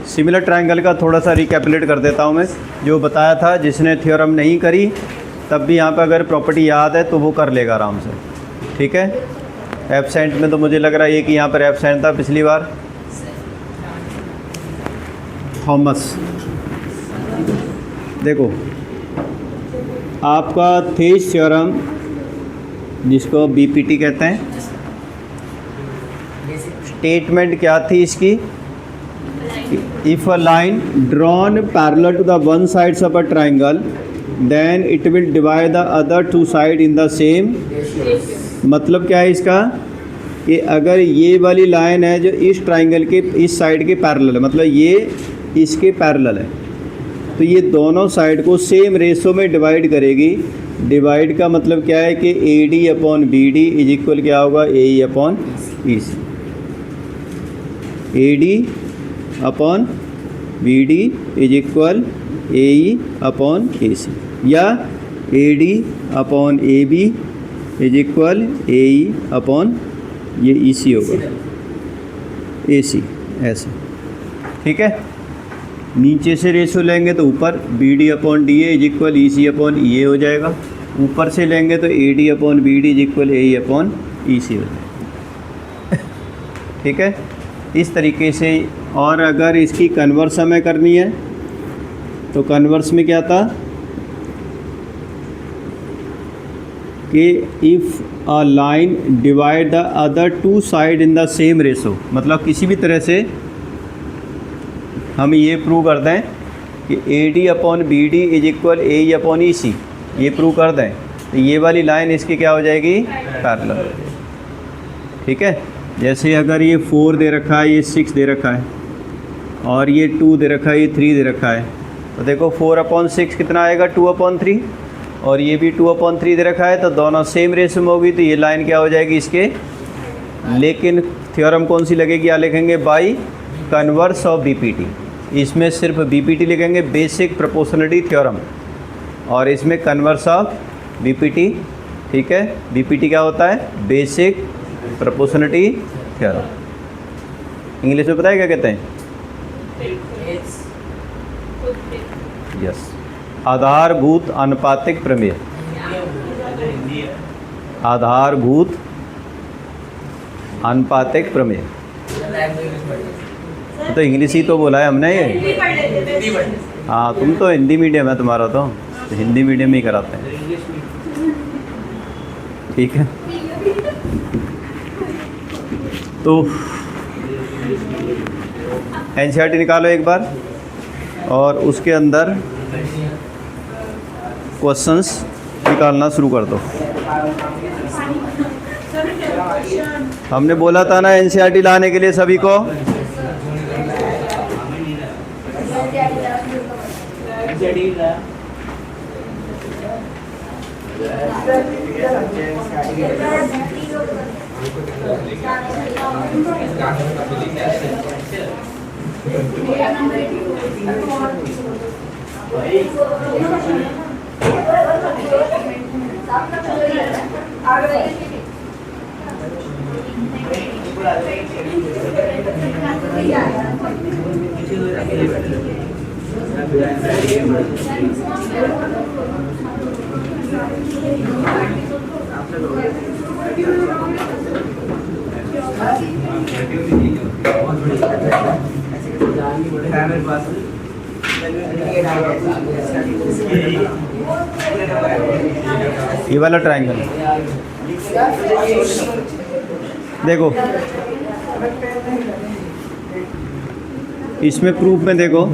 Similar triangle का थोड़ा सा रिकैपिटुलेट कर देता हूँ मैं, जो बताया था। जिसने थ्योरम नहीं करी तब भी यहाँ पे अगर प्रॉपर्टी याद है तो वो कर लेगा आराम से, ठीक है। एब्सेंट में तो मुझे लग रहा है कि यहाँ पर एब्सेंट था पिछली बार, थॉमस। देखो आपका थेस थ्योरम, जिसको बीपीटी कहते हैं, स्टेटमेंट क्या थी इसकी? If a line drawn parallel to the one sides of a triangle then it will divide the other two side in the same. मतलब क्या है इसका कि अगर ये वाली लाइन है जो इस ट्राइंगल के इस साइड के पैरेलल है, मतलब ये इसके पैरेलल है, तो ये दोनों साइड को सेम रेशो में डिवाइड करेगी। डिवाइड का मतलब क्या है कि A D upon B D is equal क्या होगा? A E upon E C. A D upon B D is equal A E upon A C, या A D upon A B is equal A E upon ये E C होगा, ए सी, ऐसे, ठीक है। नीचे से रेशो लेंगे तो ऊपर B D upon D A is equal E C upon E A हो जाएगा। ऊपर से लेंगे तो A D upon B D is equal A E upon E C हो जाएगा, ठीक है। इस तरीके से। और अगर इसकी कन्वर्स हमें करनी है तो कन्वर्स में क्या था कि if a line divide the other two side in the same ratio, मतलब किसी भी तरह से हम ये प्रूव कर दें कि A D upon B D is equal A E upon E C, ये प्रूव कर दें तो ये वाली लाइन इसकी क्या हो जाएगी? पैरेलल, ठीक है। जैसे अगर ये 4 दे रखा है, ये 6 दे रखा है, और ये 2 दे रखा है, ये 3 दे रखा है, तो देखो 4/6 कितना आएगा? 2/3। और ये भी 2/3 दे रखा है, तो दोनों सेम रेशो में होगी, तो ये लाइन क्या हो जाएगी इसके? लेकिन थ्योरम कौन सी लगेगी? क्या लिखेंगे? By converse of BPT. इसमें सिर्फ बीपीटी लिखेंगे, बेसिक प्रोपोर्शनलिटी थ्योरम, और इसमें कन्वर्स ऑफ बीपीटी, ठीक है। बीपीटी क्या होता है? Basic proportionality theorem. इंग्लिश में पता है क्या कहते हैं? यस, आधारभूत आनुपातिक प्रमेय। आधारभूत आनुपातिक प्रमेय, तो इंग्लिश ही तो बोला है हमने ये। हाँ, तुम तो हिंदी मीडियम है तुम्हारा, तो हिंदी मीडियम ही कराते हैं, ठीक है। तो एनसीईआरटी निकालो एक बार, और उसके अंदर क्वेश्चंस निकालना शुरू कर दो। हमने बोला था ना एनसीईआरटी लाने के लिए सभी को। ये वाला ट्रायंगल देखो, इसमें प्रूफ में देखो,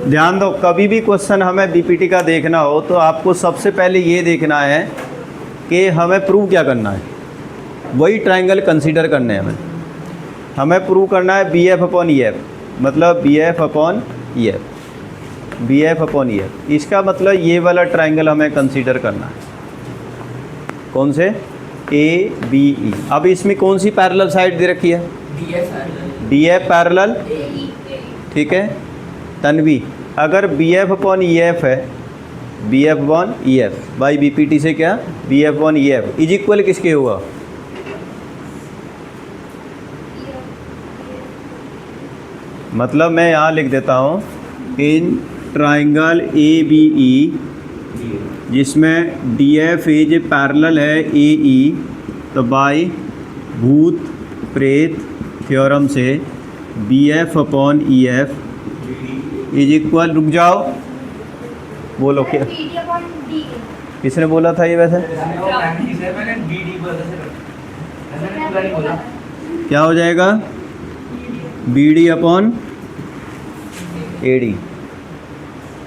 ध्यान दो, कभी भी क्वेश्चन हमें बीपीटी का देखना हो तो आपको सबसे पहले ये देखना है कि हमें प्रूव क्या करना है। वही ट्रायंगल कंसीडर करने हैं हमें प्रूव करना है B F upon E F, मतलब B F upon E F, B F upon E F. इसका मतलब ये वाला ट्रायंगल हमें कंसीडर करना है। कौन से? A B E. अब इसमें कौन सी पैरेलल साइड दे रखी है? डी एफ पैरेलल, ठीक है। तन्वी, अगर B F upon E F है, B F upon E F by B P T से क्या? B F upon E F is equal किसके हुआ? मतलब मैं यहाँ लिख देता हूँ इन ट्राइंगल ए बी ई जिसमें डी एफ इज पैरेलल है ए ई, तो बाय भूत प्रेत थ्योरम से B F upon E F is equal, रुक जाओ, बोलो क्या किसने बोला था ये वैसे? क्या हो जाएगा? B D upon A D.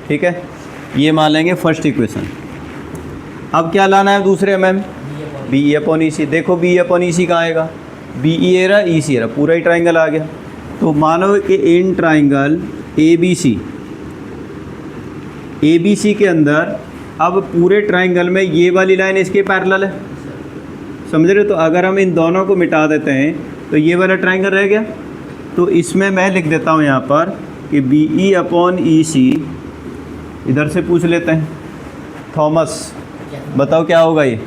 ठीक है, ये मान लेंगे फर्स्ट इक्वेशन। अब क्या लाना है दूसरे ma'am? B E upon E सी। देखो बी ई अपॉन ई सी कहाँ आएगा? बी ई ए रहा, ई सी रहा, पूरा ही ट्राइंगल आ गया। तो मानो कि इन ट्राइंगल ए बी सी के अंदर अब पूरे ट्राइंगल में ये वाली लाइन इसके पैरेलल है, समझ रहे हो? तो अगर हम इन दोनों को मिटा देते हैं तो ये वाला ट्राइंगल रह गया। तो इसमें मैं लिख देता हूँ यहाँ पर कि बी ई अपॉन ई सी, इधर से पूछ लेते हैं थॉमस, बताओ क्या होगा ये?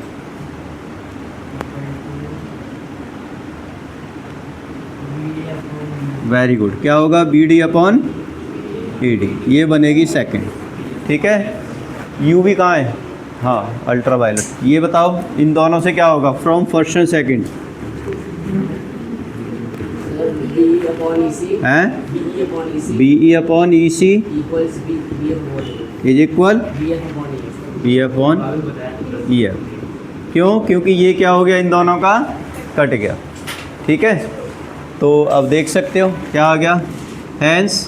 वेरी गुड, क्या होगा? B D upon E D, ये बनेगी सेकंड। ठीक है, यू भी कहाँ है? हाँ, अल्ट्रा वायलेट। ये बताओ इन दोनों से क्या होगा फ्रॉम फर्स्ट एंड सेकंड? हैं? B E upon E C is equal B F upon E F. क्यों? क्योंकि ये क्या हो गया, इन दोनों का कट गया। ठीक है, तो अब देख सकते हो क्या आ गया, हैंस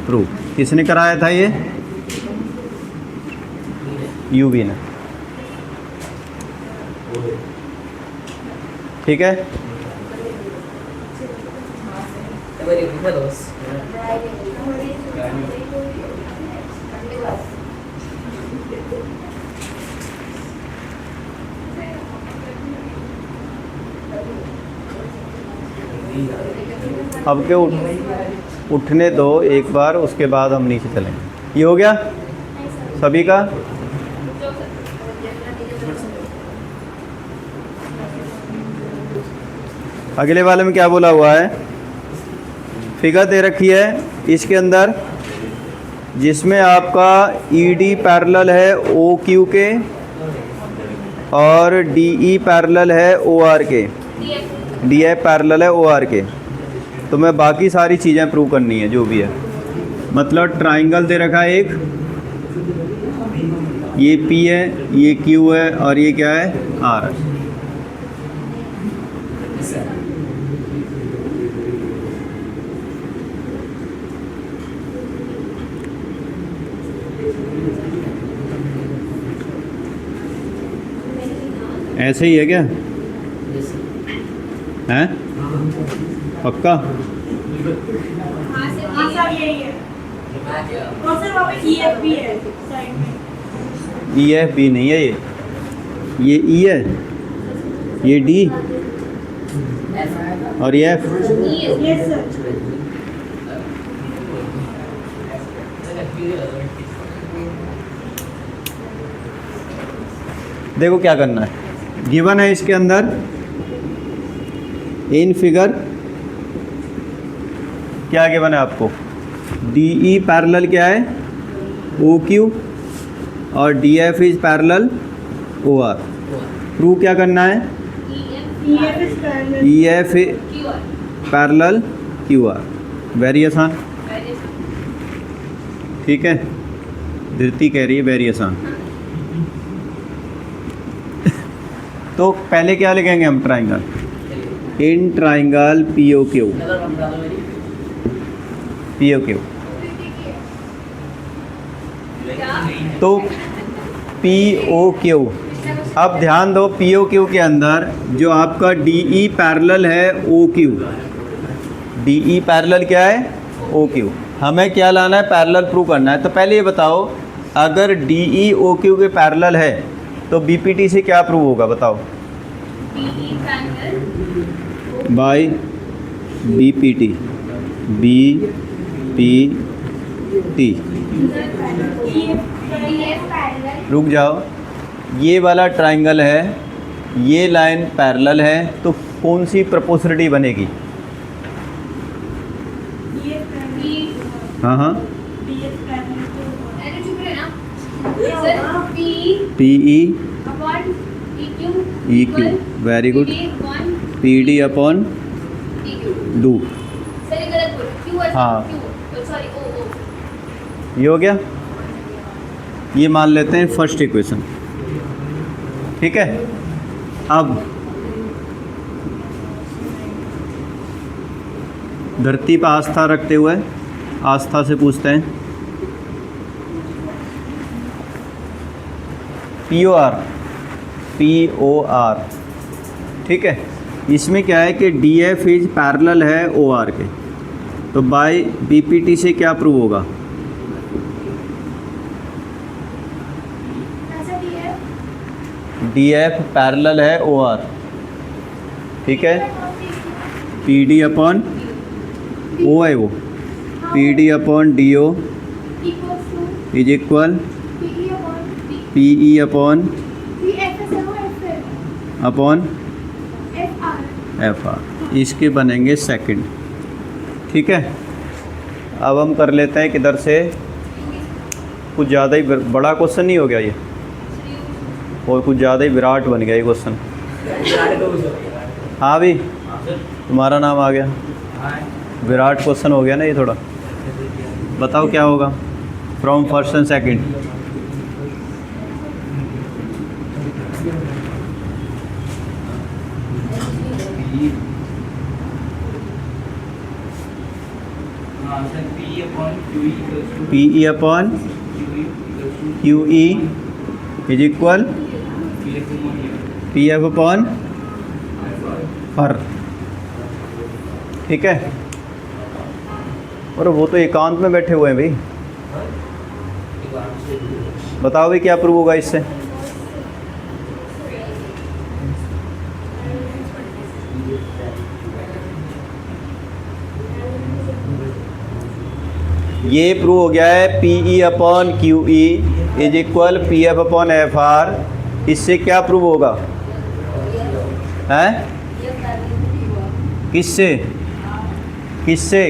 प्रूफ। किसने कराया था ये? यूवी ने। ठीक है, अब के उठने दो एक बार, उसके बाद हम नीचे चलेंगे। ये हो गया सभी का? अगले वाले में क्या बोला हुआ है? फिगर दे रखी है इसके अंदर, जिसमें आपका ई डी पैरेलल है ओ क्यू के और डी ई पैरेलल है ओ आर के, डी एफ पैरेलल है ओ आर के। तो मैं बाकी सारी चीज़ें प्रूव करनी है जो भी है। मतलब ट्राइंगल दे रखा है एक, ये पी है, ये क्यू है और ये क्या है? आर है। ऐसे ही है क्या? हैं? पक्का? ई एफ बी नहीं है, ये ई है, ये डी और ये एफ। देखो क्या करना है, गिवन है इसके अंदर इन फिगर क्या गिवन है आपको? डी ई पैरेलल क्या है? ओ क्यू और D F is parallel O R. Prove क्या करना है? E F parallel Q R. Very आसान। ठीक है, धृति कह रही है वेरी आसान। तो पहले क्या लिखेंगे हम? Triangle, in triangle P O Q, P O Q. तो पी ओ क्यू, अब ध्यान दो, पी ओ क्यू के अंदर जो आपका डी ई पैरेलल है O Q, D E parallel क्या है? O Q. हमें क्या लाना है? पैरेलल प्रूव करना है। तो पहले ये बताओ, अगर डी ई ओ क्यू के पैरेलल है तो बी पी टी से क्या प्रूव होगा? बताओ। By B P T, B P T. रुक जाओ, ये वाला ट्राइंगल है, ये लाइन पैरेलल है, तो कौन सी प्रोपोर्शनलिटी बनेगी? हाँ हाँ, अरे चुप रहे ना sir. P E upon E Q, very good, P D upon do. Sir ये गलत बोल क्यू है। हाँ। क्यू सॉरी ओ ये हो गया। ये मान लेते हैं फर्स्ट इक्वेशन, ठीक है। अब धरती पर आस्था रखते हुए आस्था से पूछते हैं, पी ओ आर, ठीक है। इसमें क्या है कि डी एफ इज पैरेलल है ओ आर के, तो बाय बी पी टी से क्या प्रूव होगा? डी एफ पैरेलल है ओ आर, ठीक है। पी डी अपॉन ओ है वो, P D upon D O is equal P E upon F R. इसके बनेंगे सेकंड, ठीक है। अब हम कर लेते हैं किधर से, कुछ ज़्यादा ही बड़ा क्वेश्चन नहीं हो गया ये, और कुछ ज़्यादा ही विराट बन गया ये क्वेश्चन। हाँ भी तुम्हारा नाम आ गया, विराट क्वेश्चन हो गया ना ये थोड़ा। बताओ क्या होगा from first and second. P E upon Q E is equal P F upon R, ठीक है। और वो तो एकांत में बैठे हुए हैं भाई, बताओ भाई क्या प्रूव होगा इससे? ये प्रूव हो गया है P E upon Q E is equal P F upon F are. इससे क्या प्रूव होगा? हैं? किससे किससे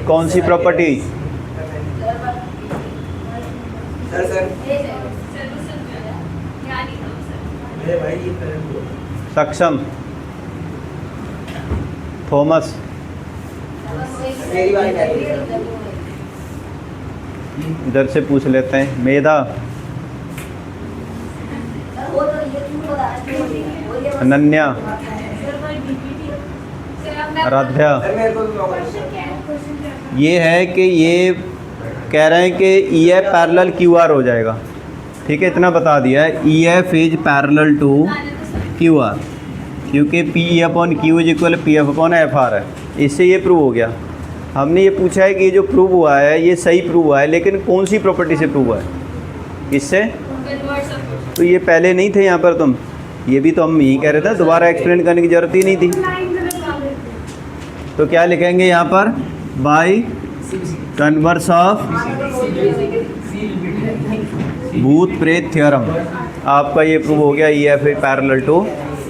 कौन सी प्रॉपर्टी? सक्षम, थॉमस, इधर से पूछ लेते हैं, मेधा, अनन्या, आराध्या। ये है कि ये कह रहे हैं कि E F parallel Q R हो जाएगा, ठीक है। इतना बता दिया है, E F is parallel to Q R, क्योंकि P E upon Q is equal P F upon F R है। इससे ये प्रूव हो गया। हमने ये पूछा है कि ये जो प्रूव हुआ है ये सही प्रूव हुआ है, लेकिन कौन सी प्रॉपर्टी से प्रूव हुआ है? इससे तो ये पहले नहीं थे यहाँ पर तुम, ये भी तो हम यही कह रहे थे, दोबारा एक्सप्लेन करने की ज़रूरत ही नहीं थी। तो क्या लिखेंगे यहाँ पर? बाय कन्वर्स ऑफ भूत प्रेत थ्योरम आपका ये प्रूव हो गया, E F a parallel to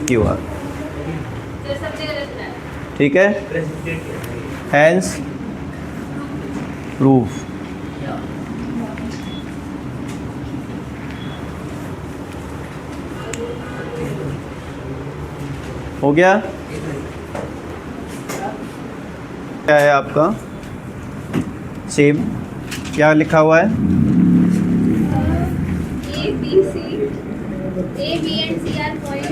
Q R, ठीक है। Hence proof. हो गया। क्या है आपका? सेम क्या लिखा हुआ है? A, B and C are points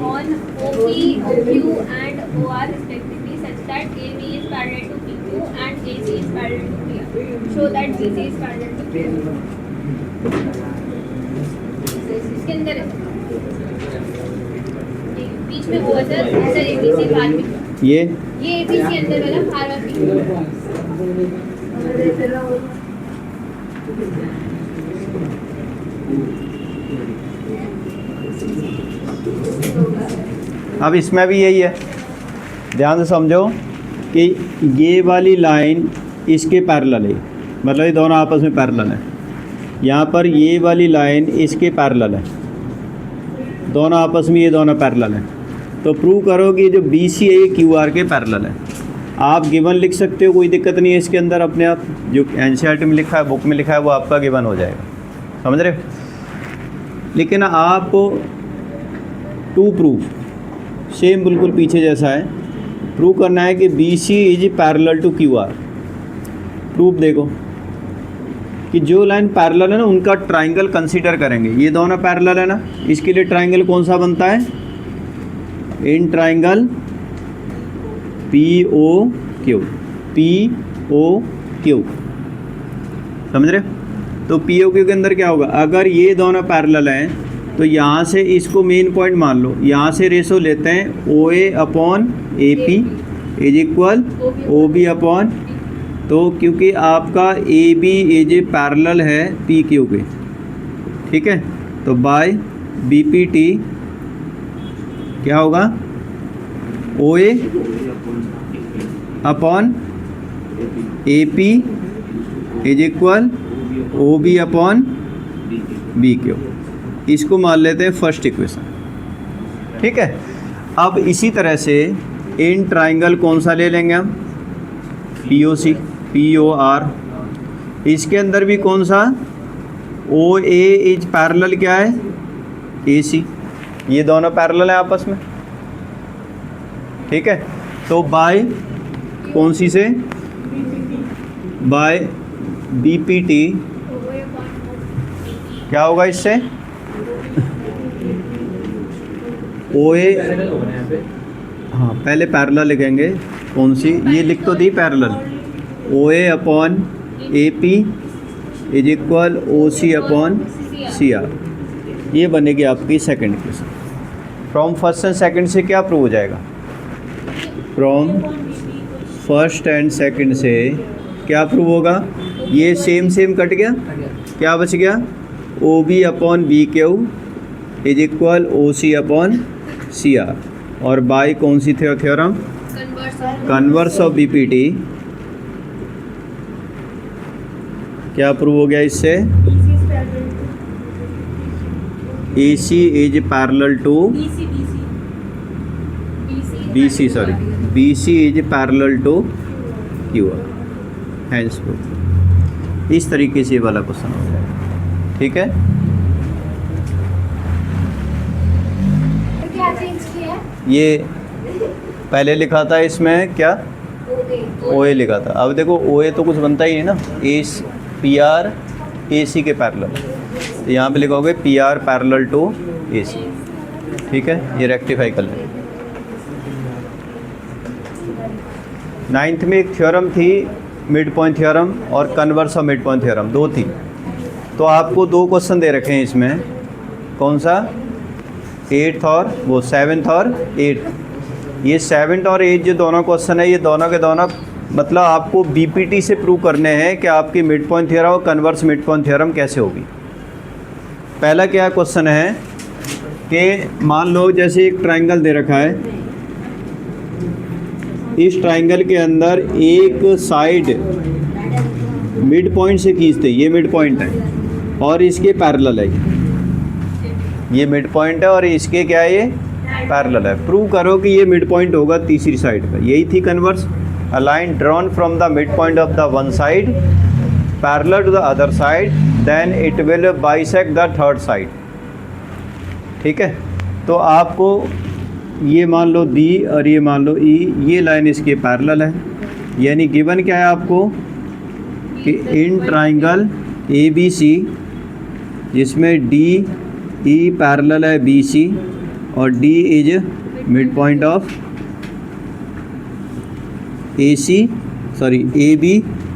on OP, OQ and OR respectively such that AB is parallel to PQ and AC is parallel to PR. Show that BC is parallel to PR. इसके अंदर बीच में वो है sir ABC बाहर में, ये ABC अंदर वाला बाहर वाला। अब इसमें भी यही है, ध्यान से समझो कि ये वाली लाइन इसके पैरेलल है, मतलब ये दोनों आपस में पैरेलल है। यहाँ पर ये वाली लाइन इसके पैरेलल है, दोनों आपस में ये दोनों पैरेलल है। तो प्रूव करो कि जो BC है ये QR के पैरेलल है। आप गिवन लिख सकते हो, कोई दिक्कत नहीं है इसके अंदर, अपने आप जो एनसीईआरटी में लिखा है, बुक में लिखा है, वो आपका गिवन हो जाएगा, समझ रहे हो। लेकिन आप टू प्रूफ सेम बिल्कुल पीछे जैसा है, प्रूव करना है कि B C is parallel to Q R. Proof देखो कि जो लाइन पैरेलल है ना उनका ट्राइंगल कंसीडर करेंगे, ये दोनों पैरेलल है ना, इसके लिए ट्राइंगल कौन सा बनता है, in triangle P O Q, P O Q, समझ रहे हो। तो पी ओ क्यू के अंदर क्या होगा, अगर ये दोनों पैरेलल हैं तो यहाँ से इसको मेन पॉइंट मान लो, यहाँ से रेशो लेते हैं ओ A upon A P is equal O B upon, तो क्योंकि आपका ए बी इज पैरेलल है पी क्यू के, ठीक है, तो बाय बी पी टी क्या होगा, O A upon A P is equal O B upon B Q. इसको मान लेते हैं फर्स्ट इक्वेशन, ठीक है। अब इसी तरह से इन ट्राइंगल कौन सा ले लेंगे हम, पी ओ सी, पी ओ आर, इसके अंदर भी कौन सा, ओ ए इज पैरेलल क्या है, ए सी, ये दोनों पैरेलल है आपस में, ठीक है। तो बाय कौन सी से, बाय बी पी टी क्या होगा इससे, ओ ए, हाँ पहले पैरेलल लिखेंगे, कौन सी, ये लिख तो दी parallel, O A upon A P is equal O C upon C R, ये बनेगी आपकी second equation. From first and second से क्या प्रूव हो जाएगा, फ्रॉम फर्स्ट एंड सेकंड से क्या प्रूव होगा, ये सेम सेम कट गया, क्या बच गया, O B upon B Q is equal O C upon C R, और बाय कौन सी theorem, converse of B P T, क्या प्रूव हो गया इससे, A C is parallel to B C, sorry B C is parallel to Q R, hence proof. इस तरीके से ये वाला क्वेश्चन हो जाएगा, ठीक है। ये पहले लिखा था इसमें क्या, ओ ए लिखा था, अब देखो ओ ए तो कुछ बनता ही नहीं ना, ए पी आर ए सी के पैरेलल, तो यहाँ पे लिखोगे पी आर पैरेलल टू ए सी, ठीक है, ये रेक्टिफाई कर लें। नाइन्थ में एक थ्योरम थी मिड पॉइंट थ्योरम और converse of mid point theorem, दो थी, तो आपको दो क्वेश्चन दे रखे हैं इसमें, कौन सा, 8th और वो 7th और 8th। ये 7th और 8th जो दोनों क्वेश्चन है, ये दोनों के दोनों मतलब आपको बीपीटी से प्रूव करने हैं कि आपकी मिड पॉइंट थ्योरम और कन्वर्स मिड पॉइंट थ्योरम कैसे होगी। पहला क्या क्वेश्चन है कि मान लो जैसे एक ट्राइंगल दे रखा है, इस ट्राइंगल के अंदर एक साइड मिड पॉइंट से खींचते, ये मिड पॉइंट है और इसके पैरेलल है, ये मिड पॉइंट है और इसके क्या है, ये पैरेलल है। प्रूव करो कि ये मिड पॉइंट होगा तीसरी साइड पर, यही थी converse. A line drawn from the mid point of the one side parallel to the other side, then it will bisect the third side, ठीक है। तो आपको ये मान लो डी और ये मान लो ई, ये लाइन इसके पैरेलल है, यानी गिवन क्या है आपको कि in triangle A B C जिसमें डी ई पैरेलल है बी सी और D is mid point of A C, sorry A B,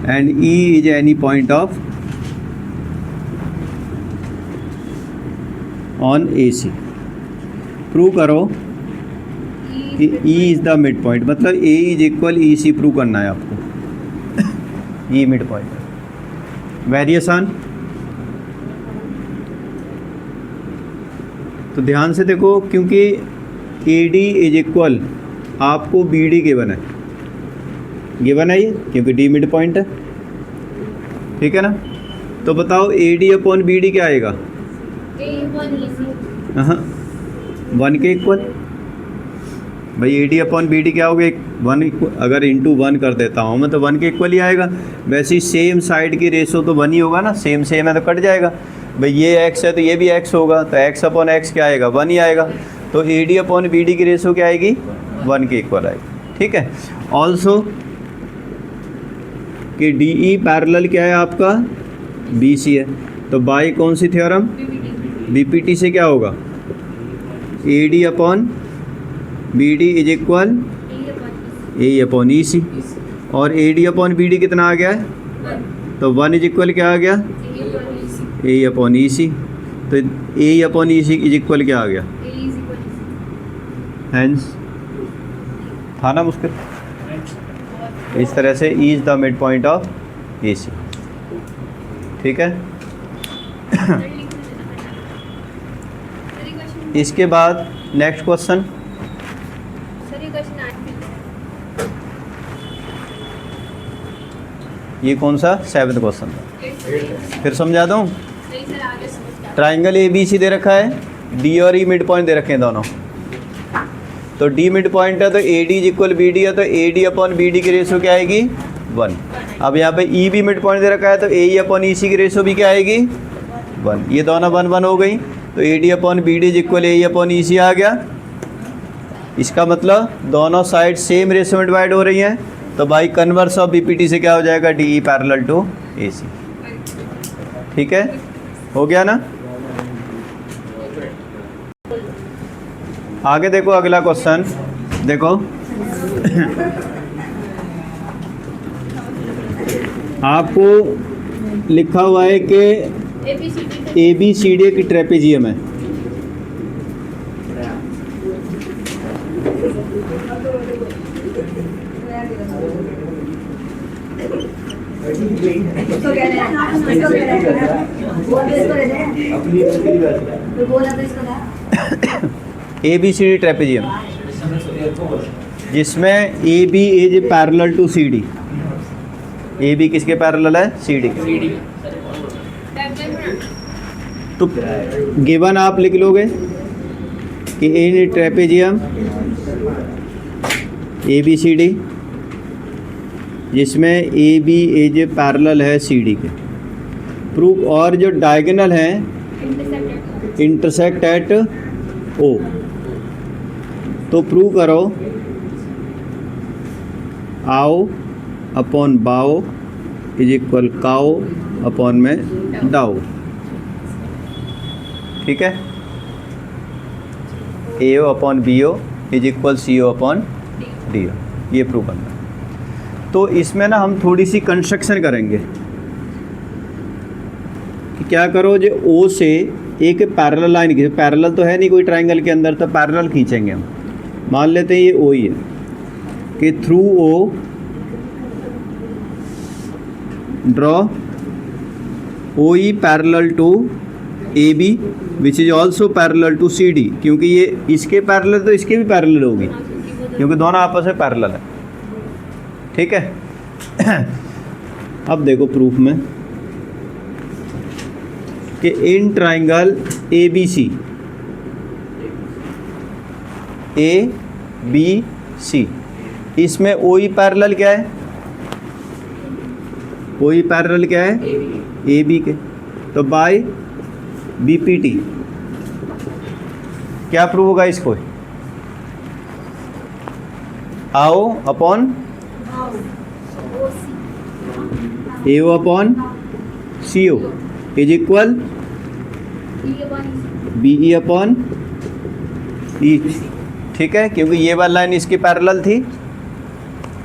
and E is any point of on A C. Prove करो कि E is the mid point, मतलब A is equal E C prove करना है आपको। E mid point, variation. तो ध्यान से देखो, क्योंकि ए डी इज इक्वल आपको बी डी गिवन है, गिवन है ये, क्योंकि डी मिड पॉइंट है, ठीक है ना। तो बताओ A D upon B D क्या आएगा, हाँ 1 के इक्वल। भाई A D upon B D क्या हो गया, 1 अगर इंटू 1 कर देता हूँ मैं तो 1 के इक्वल ही आएगा। वैसे ही सेम साइड की रेशो तो 1 ही होगा ना, सेम सेम है तो कट जाएगा। भाई ये x है तो ये भी x होगा, तो x अपॉन x क्या आएगा, 1 ही आएगा। तो AD अपॉन BD की रेशो क्या आएगी, 1 के इक्वल आएगी। ठीक है। ऑल्सो कि DE पैरेलल क्या है आपका, BC है। तो बाई कौन सी थ्योरम, BPT से क्या होगा, AD upon BD is equal A upon EC। और AD अपॉन BD कितना आ गया है, तो 1 इज इक्वल क्या आ गया, A अपॉन EC। तो A upon EC is equal क्या आ गया, हैंस था ना मुश्किल। इस तरह से E is the mid point of AC। ठीक है। इसके बाद नेक्स्ट क्वेश्चन, ये कौन सा 7th क्वेश्चन था, फिर समझा दूँ। ट्राइंगल ABC दे रखा है, D और E मिड पॉइंट दे रखे हैं दोनों। तो D मिड पॉइंट है तो AD इज इक्वल BD है, तो AD अपॉन BD की रेशो क्या आएगी, 1। अब यहाँ पे E भी मिड पॉइंट दे रखा है तो AE अपॉन EC की रेशो भी क्या आएगी, 1। ये दोनों 1 1 हो गई, तो AD upon BD is equal AE upon EC आ गया। इसका मतलब दोनों साइड सेम रेशो में डिवाइड हो रही हैं, तो बाई कन्वर्स ऑफ BPT से क्या हो जाएगा, DE पैरेलल टू AC। ठीक है, हो गया ना। आगे देखो अगला क्वेश्चन, देखो आपको लिखा हुआ है कि ABCD की ट्रेपेजियम है। ABCD ट्रेपेजियम जिसमें AB is parallel to CD। AB किसके पैरेलल है, CD के। तो गिवन आप लिख लोगे कि इन ट्रेपेजियम ABCD जिसमें AB इज पैरेलल है CD के। प्रूफ, और जो डायगोनल है इंटरसेक्ट एट O। तो प्रूव करो आओ अपॉन बाओ इज इक्वल काओ अपॉन में डाओ। ठीक है। AO upon BO is equal CO upon DO, ये प्रूव करना है। तो इसमें ना हम थोड़ी सी कंस्ट्रक्शन करेंगे कि क्या करो, जो O से एक पैरेलल लाइन खींचे। पैरेलल तो है नहीं कोई ट्राइंगल के अंदर, तो पैरेलल खींचेंगे हम। मान लेते हैं ये O ही है कि through O draw OE parallel to AB which is also parallel to CD। क्योंकि ये इसके पैरेलल तो इसके भी पैरेलल होगी, क्योंकि दोनों आपस में पैरेलल है। ठीक है। अब देखो प्रूफ में कि इन ट्राइंगल ABC ABC इसमें OE पैरेलल क्या है, OE पैरेलल क्या है, AB के। तो बाय BPT क्या प्रूव होगा इसको, आओ upon AO upon CO is equal BE upon E। ठीक है, क्योंकि ये वाला लाइन इसकी पैरेलल थी,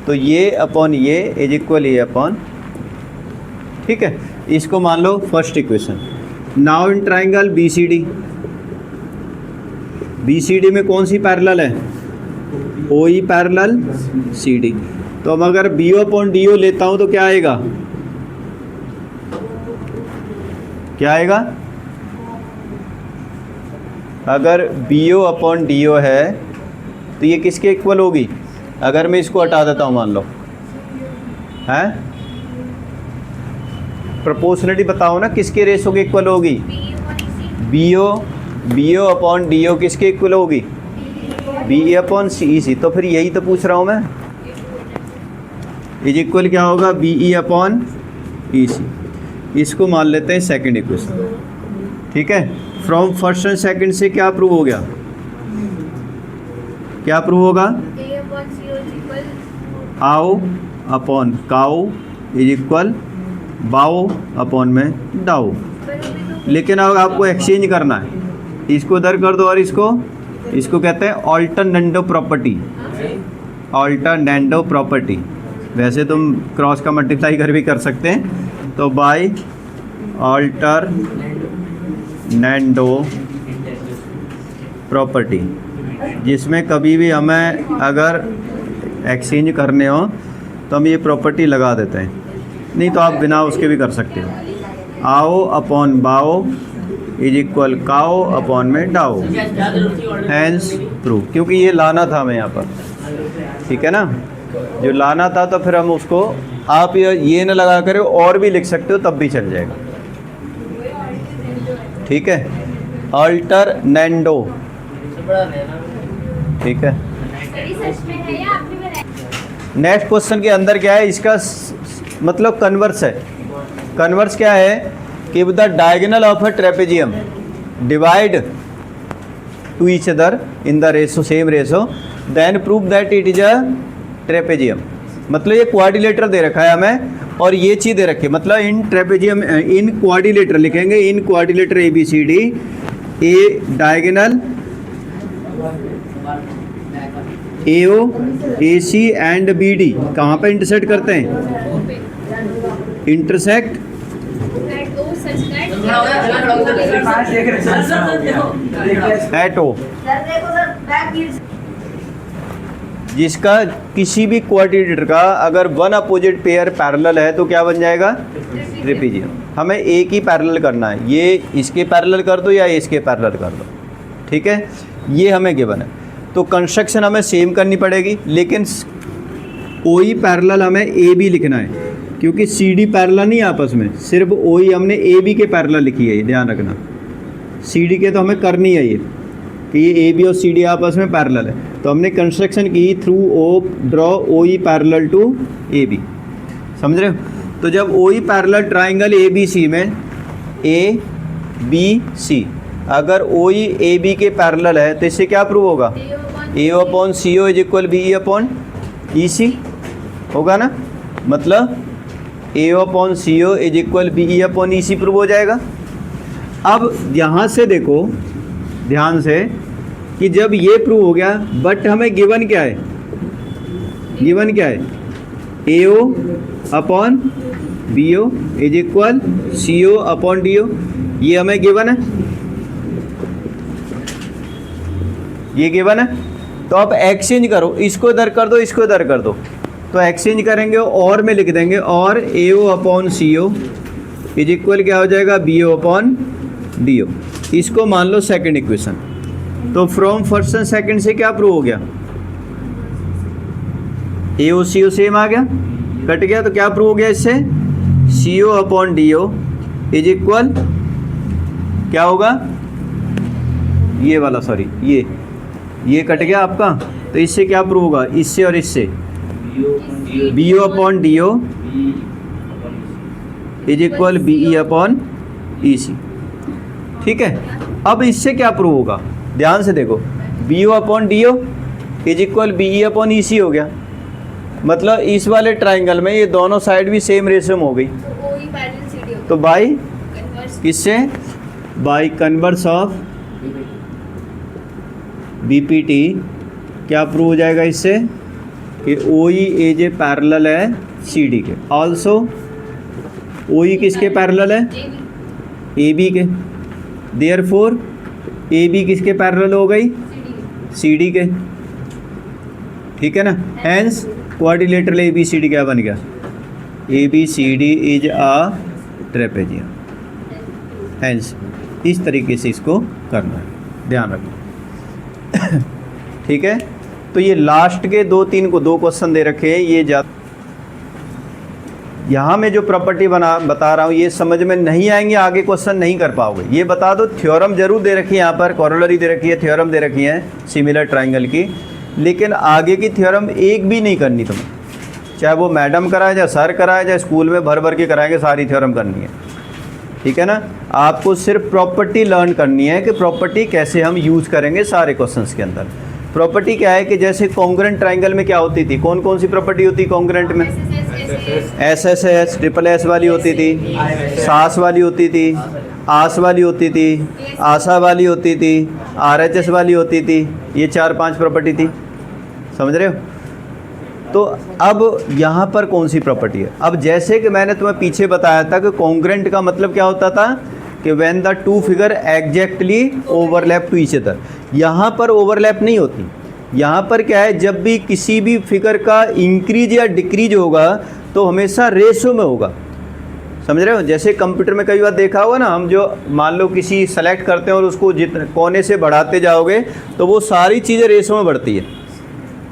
तो ये अपॉन ये इज इक्वल ये अपॉन। ठीक है, इसको मान लो first equation. Now in triangle BCD में कौन सी पैरेलल है, OE पैरेलल CD। तो अब अगर BO अपॉन DO लेता हूँ तो क्या आएगा, क्या आएगा, अगर BO अपॉन DO है तो ये किसके इक्वल होगी। अगर मैं इसको हटा देता हूँ मान लो, हैं प्रोपोर्शनलिटी बताओ ना, किसके रेशो के इक्वल होगी, BO अपॉन DO किसके इक्वल होगी, BE अपॉन CEC। तो फिर यही तो पूछ रहा हूँ मैं, इज इक्वल क्या होगा बी ई अपॉन ई सी। इसको मान लेते हैं सेकंड इक्वेशन। ठीक है, फ्रॉम फर्स्ट एंड सेकंड से क्या प्रूव हो गया, क्या प्रूव होगा, आओ अपॉन काओ इज इक्वल बाओ अपॉन में डाओ। लेकिन अब आपको एक्सचेंज करना है, इसको इधर कर दो और इसको कहते हैं ऑल्टरनेंडो प्रॉपर्टी। ऑल्टरनेंडो प्रॉपर्टी, वैसे तुम क्रॉस का मल्टीप्लाई कर भी कर सकते हैं, तो बाय ऑल्टरनेंडो प्रॉपर्टी, जिसमें कभी भी हमें अगर एक्सचेंज करने हो तो हम ये प्रॉपर्टी लगा देते हैं, नहीं तो आप बिना उसके भी कर सकते हो। आओ अपॉन बाओ इज इक्वल काओ अपॉन में डाओ, हैंस प्रूव। क्योंकि ये लाना था हमें यहाँ पर, ठीक है ना, जो लाना था, तो फिर हम उसको आप ये न लगा कर और भी लिख सकते हो तब भी चल जाएगा। ठीक है, अल्टरनेंडो, ठीक है। नेक्स्ट क्वेश्चन के अंदर क्या है, इसका मतलब कन्वर्स है। कन्वर्स क्या है कि the diagonal of a trapezium divide two each other in the ratio, same ratio, then prove that it is a trapezium. मतलब ये क्वाड्रिलेटरल दे रखा है हमें और ये चीज़ दे रखी है, मतलब इन ट्रेपेजियम, इन क्वाड्रिलेटर लिखेंगे, in quadrilateral A B C D, a diagonal A O A C and B D कहाँ पे इंटरसेक्ट करते हैं, इंटरसेक्ट एट ओ, जिसका किसी भी क्वाड्रिलेटर का अगर वन अपोजिट पेयर पैरेलल है तो क्या बन जाएगा, ट्रेपेजियम। हमें एक ही पैरेलल करना है, ये इसके पैरेलल कर दो या इसके पैरेलल कर दो, ठीक है, ये हमें गिवन है। तो कंस्ट्रक्शन हमें सेम करनी पड़ेगी, लेकिन ओई पैरेलल हमें ए बी लिखना है, क्योंकि सी डी पैरेलल नहीं आपस में, सिर्फ ओई हमने ए बी के पैरेलल लिखी है, ये ध्यान रखना। सी डी के तो हमें करनी है ये कि ये ए बी और सी डी आपस में पैरेलल है, तो हमने कंस्ट्रक्शन की through O draw O E parallel to A B, समझ रहे हो। तो जब O E parallel triangle A B C में ए बी सी अगर ओ ई ए बी के पैरेलल है तो इससे क्या प्रूव होगा, A upon C O is equal B E upon E C होगा ना, मतलब A upon C O is equal B E upon E C prove हो जाएगा। अब यहाँ से देखो ध्यान से कि जब ये प्रूव हो गया, बट हमें गिवन क्या है, गिवन क्या है, A O upon B O is equal C O upon D O, ये हमें गिवन है, ये गिवन है। तो आप एक्सचेंज करो, इसको इधर कर दो, इसको इधर कर दो, तो एक्सचेंज करेंगे और में लिख देंगे, और A O upon C O is equal क्या हो जाएगा, B O upon D O. इसको मान लो सेकंड इक्वेशन। तो फ्रॉम फर्स्ट एंड सेकंड से क्या प्रूव हो गया, ए ओ सी ओ सेम आ गया, कट गया, तो क्या प्रूव हो गया इससे, C O upon D O is equal क्या होगा, ये वाला सॉरी ये कट गया आपका, तो इससे क्या प्रूव होगा, इससे और इससे B O upon D O is equal B E upon E C, ठीक है। अब इससे क्या प्रूव होगा, ध्यान से देखो, B O upon D O is equal B E upon E C हो गया, मतलब इस वाले ट्राइंगल में ये दोनों साइड भी सेम रेशियो में हो गई, तो बाई किससे, by converse of B P T क्या प्रूव हो जाएगा इससे कि ओ ई एज ए पैरेलल है सी डी के, ऑल्सो ओ ई किसके पैरेलल है, ए बी के, देयरफॉर ए बी किसके पैरेलल हो गई, सी डी के, ठीक है ना। Hence quadrilateral A B C D क्या बन गया, A B C D is a trapezium. Hence इस तरीके से इसको करना है, ध्यान रखो, ठीक है। तो ये लास्ट के दो क्वेश्चन दे रखे हैं, ये यहाँ मैं जो प्रॉपर्टी बता रहा हूँ ये समझ में नहीं आएंगे, आगे क्वेश्चन नहीं कर पाओगे। ये बता दो, थ्योरम जरूर दे रखी है यहाँ पर, कॉरोलरी दे रखी है, थ्योरम दे रखी है सिमिलर ट्राइंगल की, लेकिन आगे की थ्योरम एक भी नहीं करनी तुम्हें, चाहे वो मैडम कराए, चाहे सर कराए, चाहे स्कूल में भर भर के कराएंगे, सारी थ्योरम करनी है। ठीक है ना, आपको सिर्फ प्रॉपर्टी लर्न करनी है कि प्रॉपर्टी कैसे हम यूज़ करेंगे सारे क्वेश्चंस के अंदर। प्रॉपर्टी क्या है कि जैसे कॉन्ग्रुएंट ट्राइंगल में क्या होती थी, कौन कौन सी प्रॉपर्टी होती कॉन्ग्रुएंट में? SSS, ट्रिपल एस वाली होती थी, सास वाली होती थी, आस वाली होती थी, आशा वाली होती थी, RHS वाली होती थी। ये 4-5 प्रॉपर्टी थी, समझ रहे हो? तो अब यहाँ पर कौन सी प्रॉपर्टी है? अब जैसे कि मैंने तुम्हें पीछे बताया था कि कॉन्ग्रुएंट का मतलब क्या होता था कि when the two figure exactly overlap to each other. यहाँ पर ओवरलैप नहीं होती। यहाँ पर क्या है, जब भी किसी भी फिगर का इंक्रीज या डिक्रीज होगा तो हमेशा रेशो में होगा, समझ रहे हो? जैसे कंप्यूटर में कई बार देखा होगा ना, हम जो मान लो किसी सेलेक्ट करते हैं और उसको जितने कोने से बढ़ाते जाओगे तो वो सारी चीज़ें रेशो में बढ़ती है।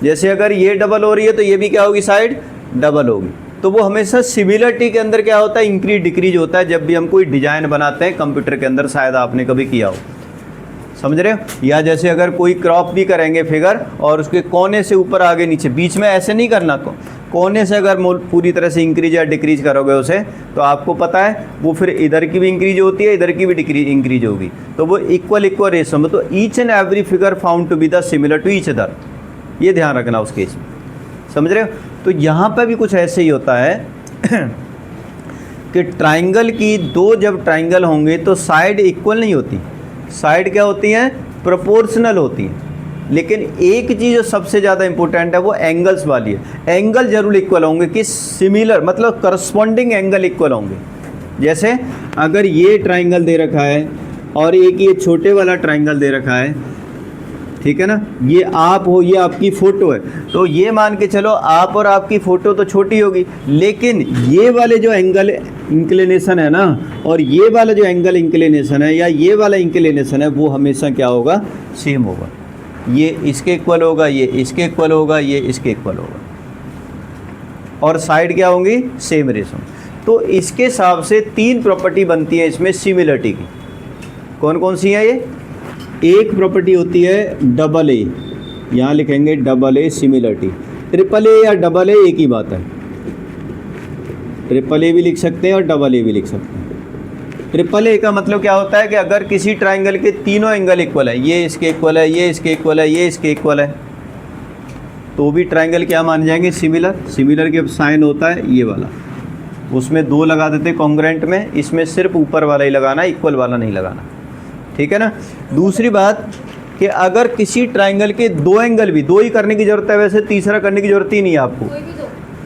जैसे अगर ये डबल हो रही है तो ये भी क्या होगी, साइड डबल होगी। तो वो हमेशा सिमिलरिटी के अंदर क्या होता है, इंक्रीज डिक्रीज होता है जब भी हम कोई डिजाइन बनाते हैं कंप्यूटर के अंदर, शायद आपने कभी किया हो, समझ रहे हो? या जैसे अगर कोई क्रॉप भी करेंगे फिगर और उसके कोने से ऊपर आगे नीचे, बीच में ऐसे नहीं करना, कोने से अगर पूरी तरह से इंक्रीज या डिक्रीज करोगे उसे, तो आपको पता है वो फिर इधर की भी इंक्रीज होती है, इधर की भी इंक्रीज होगी, तो वो इक्वल रेशो में। तो each and every figure found to be the similar to each other, ये ध्यान रखना उस केस में, समझ रहे हो? तो यहाँ पर भी कुछ ऐसे ही होता है कि ट्राइंगल की दो जब ट्राइंगल होंगे तो साइड इक्वल नहीं होती, साइड क्या होती हैं, प्रोपोर्शनल होती हैं। लेकिन एक चीज़ जो सबसे ज़्यादा इंपॉर्टेंट है वो एंगल्स वाली है। एंगल जरूर इक्वल होंगे कि सिमिलर, मतलब करस्पॉन्डिंग एंगल इक्वल होंगे। जैसे अगर ये ट्राइंगल दे रखा है और एक ये छोटे वाला ट्राइंगल दे रखा है, ठीक है ना, ये आप हो, ये आपकी फ़ोटो है, तो ये मान के चलो आप और आपकी फ़ोटो तो छोटी होगी, लेकिन ये वाले जो एंगल इंक्लिनेशन है ना, और ये वाला जो एंगल इंक्लिनेशन है या ये वाला इंक्लिनेशन है, वो हमेशा क्या होगा, सेम होगा। ये इसके इक्वल होगा, ये इसके इक्वल होगा, ये इसके इक्वल होगा, और साइड क्या होंगी, सेम रेशो। तो इसके हिसाब से 3 प्रॉपर्टी बनती है इसमें सिमिलरिटी की। कौन कौन सी है ये? एक प्रॉपर्टी होती है डबल ए, यहाँ लिखेंगे double A similarity. Triple A या डबल ए एक ही बात है, ट्रिपल ए भी लिख सकते हैं और डबल ए भी लिख सकते हैं। ट्रिपल ए का मतलब क्या होता है कि अगर किसी ट्राइंगल के तीनों एंगल इक्वल है, ये इसके इक्वल है, ये इसके इक्वल है, ये इसके इक्वल है, तो भी ट्राइंगल क्या मान जाएंगे, सिमिलर। सिमिलर के साइन होता है ये वाला, उसमें 2 लगा देते कॉन्ग्रुएंट में, इसमें सिर्फ ऊपर वाला ही लगाना, इक्वल वाला नहीं लगाना, ठीक है ना। दूसरी बात कि अगर किसी ट्राइंगल के 2 एंगल भी, 2 ही करने की ज़रूरत है, वैसे तीसरा करने की ज़रूरत ही नहीं है आपको,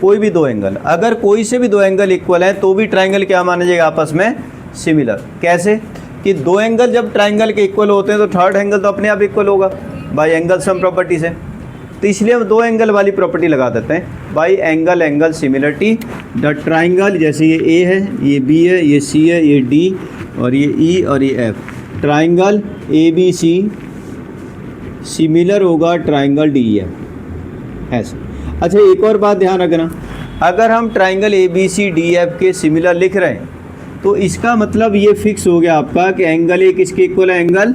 कोई भी 2 एंगल, अगर कोई से भी 2 एंगल इक्वल हैं तो भी ट्राइंगल क्या माना जाएगा, आपस में सिमिलर। कैसे कि 2 एंगल जब ट्राइंगल के इक्वल होते हैं तो थर्ड एंगल तो अपने आप इक्वल होगा बाय एंगल सम प्रॉपर्टी से, तो इसलिए हम 2 एंगल वाली प्रॉपर्टी लगा देते हैं bye angle angle similarity. The triangle, जैसे ये ए है, ये बी है, ये सी है, ये डी और ये ई और ये एफ, ट्राइंगल ABC सिमिलर होगा ट्राइंगल DEF, ऐसे। अच्छा, एक और बात ध्यान रखना, अगर हम ट्राइंगल ABCDF के सिमिलर लिख रहे हैं तो इसका मतलब ये फिक्स हो गया आपका कि एंगल ए किसके इक्वल है, एंगल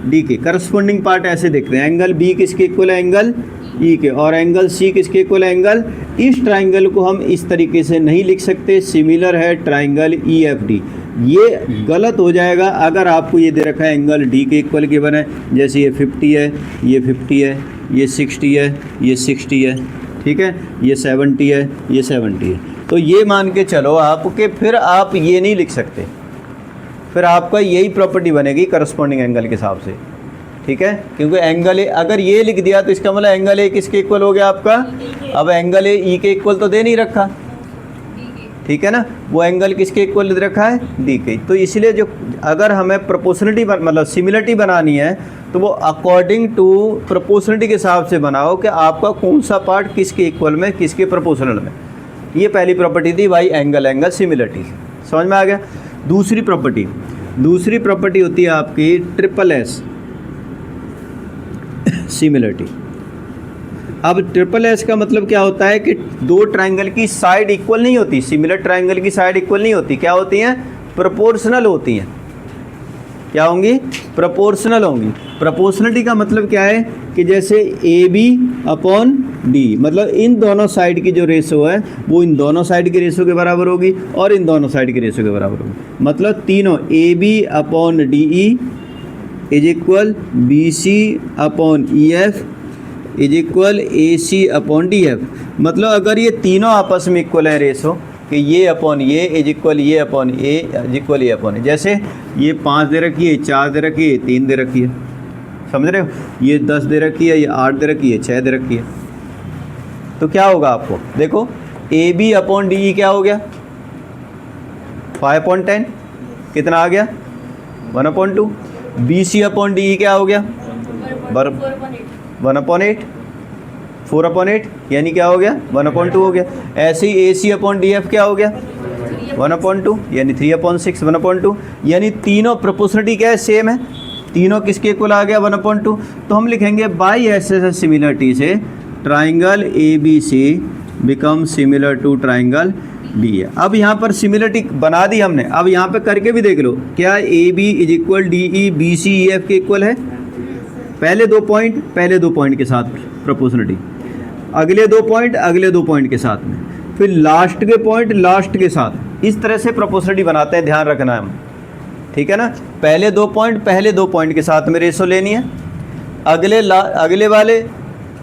डी के। करस्पॉन्डिंग पार्ट ऐसे देखते हैं, एंगल बी किसके इक्वल है, एंगल ई के, और एंगल सी किसके इक्वल है, एंगल। इस ट्राइंगल को हम इस तरीके से नहीं लिख सकते, सिमिलर है ट्राइंगल EFD, ये गलत हो जाएगा अगर आपको ये दे रखा है एंगल डी के इक्वल के बने, जैसे ये 50 है, ये 50 है, ये 60 है, ये 60 है, ठीक है, ये 70 है, ये 70 है, तो ये मान के चलो आपके, फिर आप ये नहीं लिख सकते, फिर आपका यही प्रॉपर्टी बनेगी करस्पॉन्डिंग एंगल के हिसाब से, ठीक है। क्योंकि एंगल ए अगर ये लिख दिया तो इसका मतलब एंगल ए किसके इक्वल हो गया आपका, अब एंगल ए ई के इक्वल तो दे नहीं रखा, ठीक है ना, वो एंगल किसके इक्वल दे रखा है, डी के। तो इसलिए जो अगर हमें प्रोपोर्शनलिटी मतलब सिमिलरिटी बनानी है तो वो अकॉर्डिंग टू प्रोपोर्शनलिटी के हिसाब से बनाओ कि आपका कौन सा पार्ट किसके इक्वल में, किसके प्रोपोर्शनल में। ये पहली प्रॉपर्टी थी भाई एंगल एंगल सिमिलरिटी, समझ में आ गया। दूसरी प्रॉपर्टी होती है आपकी ट्रिपल एस सिमिलरिटी। अब ट्रिपल एस का मतलब क्या होता है कि 2 ट्राइंगल की साइड इक्वल नहीं होती, सिमिलर ट्राइंगल की साइड इक्वल नहीं होती, क्या होती हैं, प्रोपोर्शनल होती हैं। क्या होंगी? प्रोपोर्शनल होंगी। प्रोपोर्शनलिटी का मतलब क्या है कि जैसे ए बी अपॉन डी, मतलब इन दोनों साइड की जो रेशो है वो इन दोनों साइड की रेशो के बराबर होगी और इन दोनों साइड की रेशो के बराबर होगी। मतलब तीनों A B upon D E is equal B C upon E F is equal A C upon D F. मतलब अगर ये तीनों आपस में इक्वल है रेशो कि ये अपॉन ये इज इक्वल ये अपॉन ए इज इक्वल ये अपॉन ए, जैसे ये 5 दे रखी है, 4 दे रखी है, 3 दे रखी है, समझ रहे हो? ये 10 दे रखी है, ये 8 दे रखी है, 6 दे रखी है, तो क्या होगा आपको देखो A B upon D E क्या हो गया? 5/10 कितना आ गया? 1/2। B C upon D E क्या हो गया? 1/8 4/8 यानी क्या हो गया? 1/2 हो गया। ऐसे ही ए सी अपॉन डी एफ क्या हो गया? 1/2 यानी 3/6 1/2। यानी तीनों प्रोपोर्शनलिटी क्या है? सेम है, तीनों किसके इक्वल आ गया? 1/2। तो हम लिखेंगे बाई ऐसे सिमिलरिटी से triangle A B C become similar to triangle D A. अब यहाँ पर सिमिलरिटी बना दी हमने, अब यहाँ पे करके भी देख लो क्या A B is equal D E B C E F के इक्वल है? पहले 2 पॉइंट के साथ प्रोपोर्शनलिटी, अगले 2 पॉइंट के साथ में, फिर लास्ट के पॉइंट लास्ट के साथ। इस तरह से प्रोपोर्शनलिटी बनाते हैं, ध्यान रखना है हम, ठीक है ना? पहले 2 पॉइंट के साथ में रेशो लेनी है, अगले वाले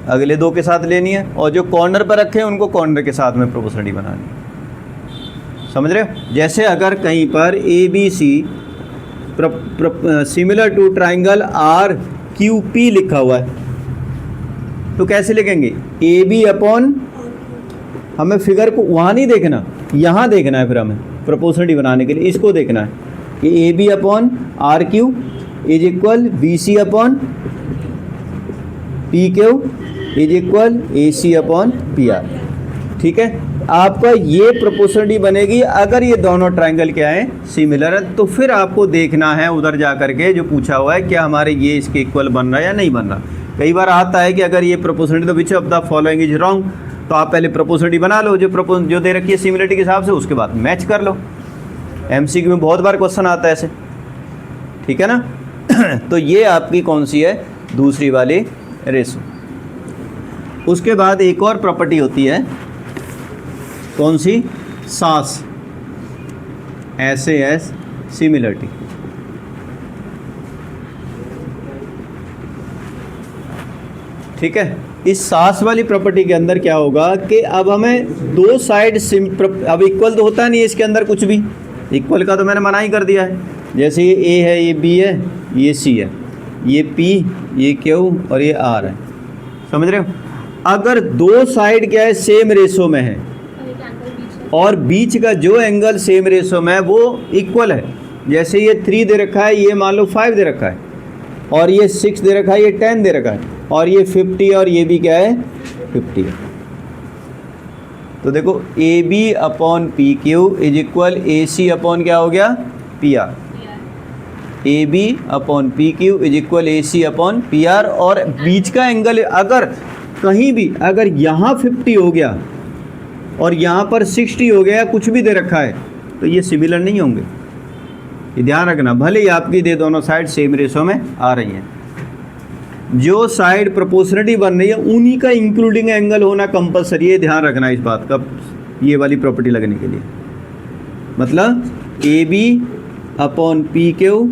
अगले 2 के साथ लेनी है, और जो कॉर्नर पर रखे हैं उनको कॉर्नर के साथ में प्रोपोर्शनलिटी बनानी है। समझ रहे हो? जैसे अगर कहीं पर A B C similar to triangle R Q P लिखा हुआ है तो कैसे लिखेंगे? ए बी अपॉन, हमें फिगर को वहाँ नहीं देखना, यहाँ देखना है। फिर हमें प्रोपोर्शनलिटी बनाने के लिए इसको देखना है कि A B upon R Q is equal B C upon P Q is equal A C upon P R. ठीक है, आपका ये प्रोपोर्शनलिटी बनेगी अगर ये दोनों ट्राइंगल क्या है? सिमिलर है। तो फिर आपको देखना है उधर जा करके जो पूछा हुआ है क्या हमारे ये इसके इक्वल बन रहा है या नहीं बन रहा। कई बार आता है कि अगर ये प्रोपोर्शनलिटी तो which of the following is wrong, तो आप पहले प्रोपोर्शनलिटी बना लो जो दे रखी है सिमिलरिटी के हिसाब से, उसके बाद मैच कर लो। एमसीक्यू में बहुत बार क्वेश्चन आता है ऐसे, ठीक है ना? तो ये आपकी कौन सी है? दूसरी वाली रेशो। उसके बाद एक और प्रॉपर्टी होती है, कौन सी? सास, SAS सिमिलरिटी। ठीक है, इस सास वाली प्रॉपर्टी के अंदर क्या होगा कि अब हमें 2 साइड अब इक्वल तो होता नहीं है इसके अंदर, कुछ भी इक्वल का तो मैंने मना ही कर दिया है। जैसे ये ए है, ये बी है, ये सी है, ये पी, ये क्यू और ये आर है। समझ रहे हो? अगर 2 साइड क्या है? सेम रेशो में है और बीच का जो एंगल सेम रेशो में है वो इक्वल है। जैसे ये 3 दे रखा है, ये मान लो 5 दे रखा है, और ये 6 दे रखा है, ये 10 दे रखा है, और ये 50 और ये भी क्या है? 50 है। तो देखो A B upon P Q is equal A C upon क्या हो गया? P R. A B upon P Q is equal A C upon P R. और बीच का एंगल अगर कहीं भी अगर यहाँ 50 हो गया और यहाँ पर 60 हो गया, कुछ भी दे रखा है, तो ये सिमिलर नहीं होंगे। ये ध्यान रखना, भले ही आपकी दे दोनों साइड सेम रेशो में आ रही हैं, जो साइड प्रोपोर्शनलिटी बन रही है उन्हीं का इंक्लूडिंग एंगल होना कंपलसरी है। ध्यान रखना इस बात का, ये वाली प्रॉपर्टी लगने के लिए। मतलब A B upon P Q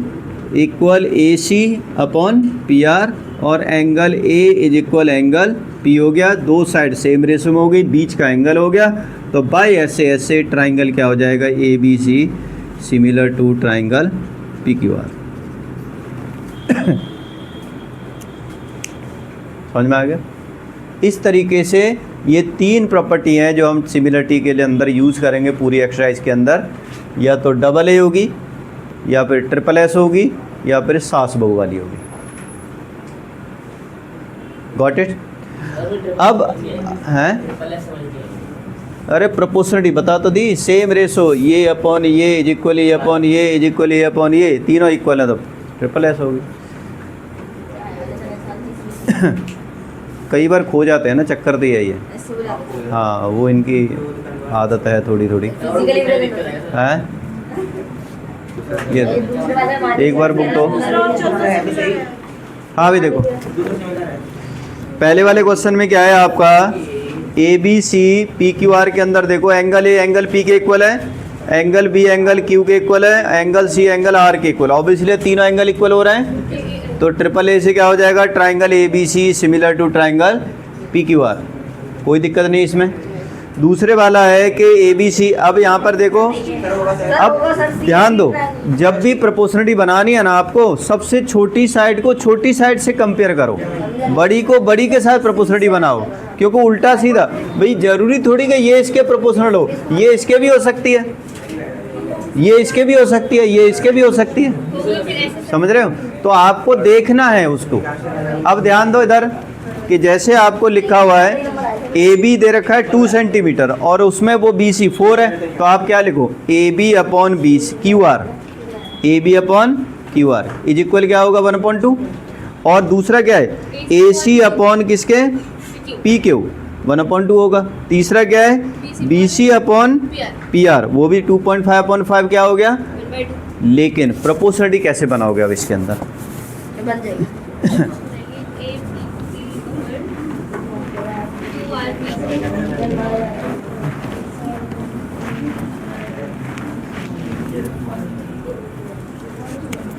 equal A C upon P R, और angle A is equal angle P हो गया। 2 साइड सेम रेशो में हो गई, बीच का एंगल हो गया। तो बाई ऐसे ट्राइंगल क्या हो जाएगा? A B C similar to triangle P Q R. समझ में आ गया? इस तरीके से ये 3 प्रॉपर्टी हैं जो हम सिमिलरिटी के लिए अंदर यूज़ करेंगे पूरी एक्सरसाइज के अंदर। या तो डबल ए होगी, या फिर ट्रिपल एस होगी, या फिर सास बहू वाली होगी। Got it? अब हैं, अरे प्रोपोर्शनलिटी बता तो दी, सेम रेशो, ये अपॉन ये इज इक्वल ये अपॉन ये इज इक्वल ये अपॉन ये, तीनों इक्वल है तो ट्रिपल एस होगी। कई बार खो जाते हैं ना, चक्कर तो यही है। हाँ, वो इनकी आदत है थोड़ी थोड़ी। हैं? ये एक बार बुक तो हाँ भी देखो, पहले वाले क्वेश्चन में क्या है आपका, A B C P Q R के अंदर देखो एंगल ए एंगल पी के इक्वल है, एंगल बी एंगल क्यू के इक्वल है, एंगल सी एंगल आर के इक्वल, ऑब्वियसली तीनों एंगल इक्वल हो रहे हैं, तो ट्रिपल ए से क्या हो जाएगा, triangle A B C similar to triangle P Q R, कोई दिक्कत नहीं इसमें। दूसरे वाला है कि ए बी सी, अब यहाँ पर देखो, अब ध्यान दो, जब भी प्रोपोर्शनलिटी बनानी है ना आपको, सबसे छोटी साइड को छोटी साइड से कंपेयर करो, बड़ी को बड़ी के साथ प्रोपोर्शनलिटी बनाओ, क्योंकि उल्टा सीधा भाई जरूरी थोड़ी कि ये इसके प्रोपोर्शनल हो, ये इसके भी हो सकती है, ये इसके भी हो सकती है, ये इसके भी हो सकती है, समझ रहे हो? तो आपको देखना है उसको। अब ध्यान दो इधर कि जैसे आपको लिखा हुआ है ए बी दे रखा है 2 सेंटीमीटर और उसमें वो बी सी 4 है, तो आप क्या लिखो, A B upon B Q R, A B upon Q R is equal क्या होगा 1/2, और दूसरा क्या है, ए सी अपॉन किसके, पी क्यू 1/2 होगा। तीसरा क्या है, B C upon P R, वो भी 2.5/5 क्या हो गया। लेकिन प्रोपोर्शनलिटी कैसे बनाओगे अब इसके अंदर, बन जाएगी।